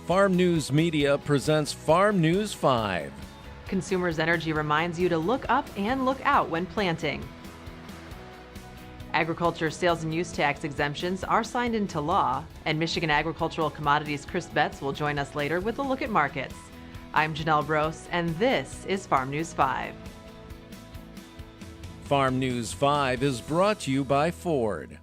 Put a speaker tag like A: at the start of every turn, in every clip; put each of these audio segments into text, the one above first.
A: Farm News Media presents Farm News 5.
B: Consumers Energy reminds you to look up and look out when planting. Agriculture sales and use tax exemptions are signed into law, and Michigan Agricultural Commodities' Chris Betz will join us later with a look at markets. I'm Janelle Brose, and this is Farm News 5.
A: Farm News 5 is brought to you by Ford.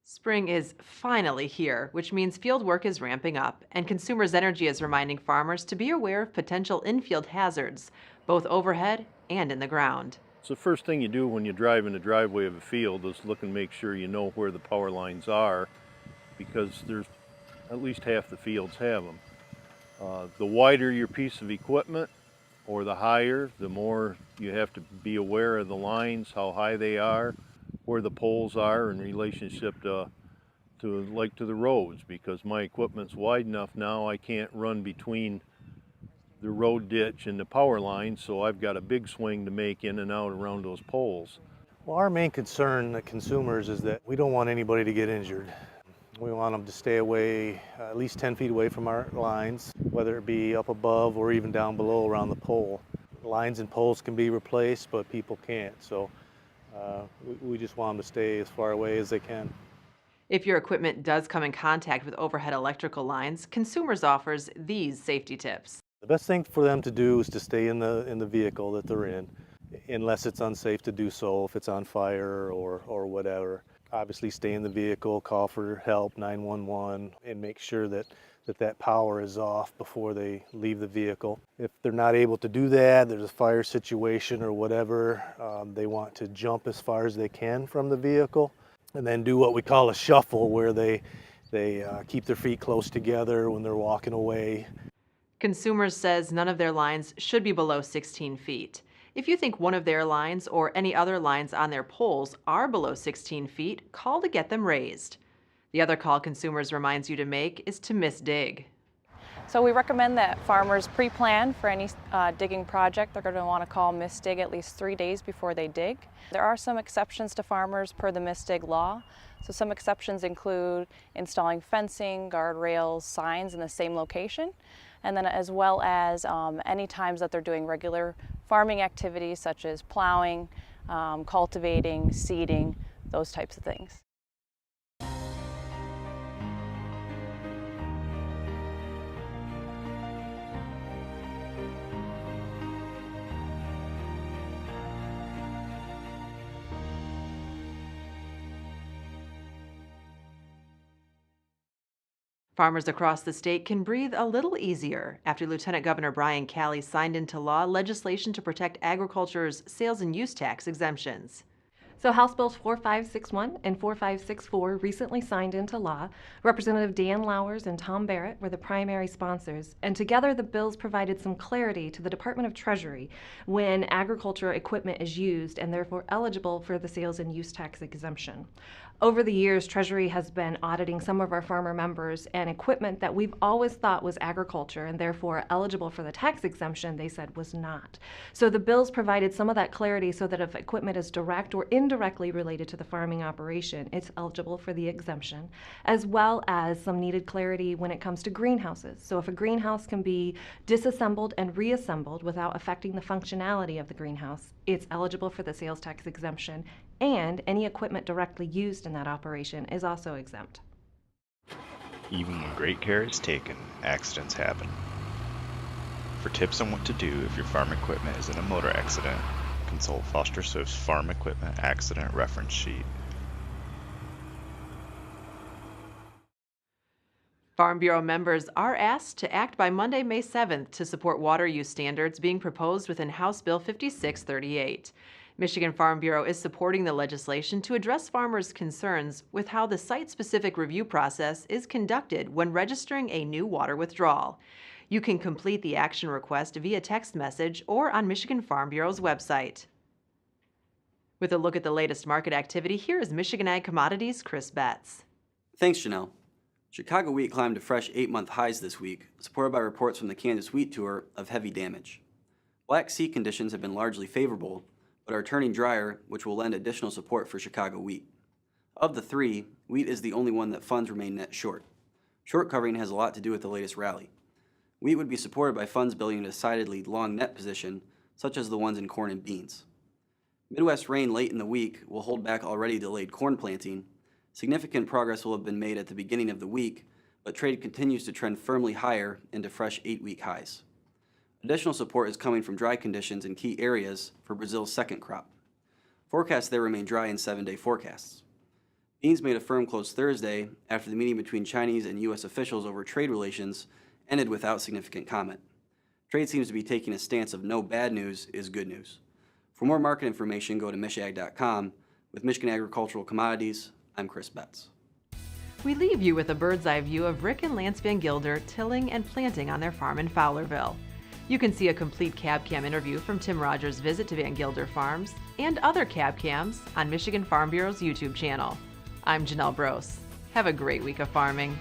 B: Spring is finally here, which means field work is ramping up, and Consumers Energy is reminding farmers to be aware of potential infield hazards, both overhead and in the ground.
C: So the first thing you do when you drive in the driveway of a field is look and make sure you know where the power lines are, because there's at least half the fields have them. The wider your piece of equipment or the higher, the more you have to be aware of the lines, how high they are, where the poles are in relationship to the roads, because my equipment's wide enough now I can't run between the road ditch and the power line, so I've got a big swing to make in and out around those poles.
D: Well, our main concern, the consumers, is that we don't want anybody to get injured. We want them to stay away, at least 10 feet away from our lines, whether it be up above or even down below around the pole. Lines and poles can be replaced, but people can't, so we just want them to stay as far away as they can.
B: If your equipment does come in contact with overhead electrical lines, Consumers offers these safety tips.
D: The best thing for them to do is to stay in the vehicle that they're in, unless it's unsafe to do so, if it's on fire or whatever. Obviously stay in the vehicle, call for help, 911, and make sure that power is off before they leave the vehicle. If they're not able to do that, there's a fire situation or whatever, they want to jump as far as they can from the vehicle and then do what we call a shuffle, where they keep their feet close together when they're walking away.
B: Consumers says none of their lines should be below 16 feet. If you think one of their lines or any other lines on their poles are below 16 feet, call to get them raised. The other call Consumers reminds you to make is to misdig.
E: So we recommend that farmers pre-plan for any digging project. They're going to want to call misdig at least 3 days before they dig. There are some exceptions to farmers per the misdig law. So some exceptions include installing fencing, guardrails, signs in the same location, and then as well as any times that they're doing regular farming activities such as plowing, cultivating, seeding, those types of things.
B: Farmers across the state can breathe a little easier after Lieutenant Governor Brian Calley signed into law legislation to protect agriculture's sales and use tax exemptions.
F: So House Bills 4561 and 4564 recently signed into law. Representative Dan Lowers and Tom Barrett were the primary sponsors, and together the bills provided some clarity to the Department of Treasury when agriculture equipment is used and therefore eligible for the sales and use tax exemption. Over the years, Treasury has been auditing some of our farmer members, and equipment that we've always thought was agriculture and therefore eligible for the tax exemption, they said was not. So the bills provided some of that clarity so that if equipment is direct or indirectly related to the farming operation, it's eligible for the exemption, as well as some needed clarity when it comes to greenhouses. So if a greenhouse can be disassembled and reassembled without affecting the functionality of the greenhouse, it's eligible for the sales tax exemption, and any equipment directly used in that operation is also exempt.
G: Even when great care is taken, accidents happen. For tips on what to do if your farm equipment is in a motor accident, consult Foster Swift's Farm Equipment Accident Reference Sheet.
B: Farm Bureau members are asked to act by Monday, May 7th to support water use standards being proposed within House Bill 5638. Michigan Farm Bureau is supporting the legislation to address farmers' concerns with how the site-specific review process is conducted when registering a new water withdrawal. You can complete the action request via text message or on Michigan Farm Bureau's website. With a look at the latest market activity, here is Michigan Ag Commodities' Chris Betz.
H: Thanks, Janelle. Chicago wheat climbed to fresh 8-month highs this week, supported by reports from the Kansas Wheat Tour of heavy damage. Black Sea conditions have been largely favorable, but are turning drier, which will lend additional support for Chicago wheat. Of the three, wheat is the only one that funds remain net short. Short covering has a lot to do with the latest rally. Wheat would be supported by funds building a decidedly long net position, such as the ones in corn and beans. Midwest rain late in the week will hold back already delayed corn planting. Significant progress will have been made at the beginning of the week, but trade continues to trend firmly higher into fresh 8-week highs. Additional support is coming from dry conditions in key areas for Brazil's second crop. Forecasts there remain dry in 7-day forecasts. Beans made a firm close Thursday after the meeting between Chinese and U.S. officials over trade relations ended without significant comment. Trade seems to be taking a stance of no bad news is good news. For more market information, go to michag.com. With Michigan Agricultural Commodities, I'm Chris Betz.
B: We leave you with a bird's eye view of Rick and Lance Van Gilder tilling and planting on their farm in Fowlerville. You can see a complete cab cam interview from Tim Rogers' visit to Van Gilder Farms and other cab cams on Michigan Farm Bureau's YouTube channel. I'm Janelle Brose. Have a great week of farming.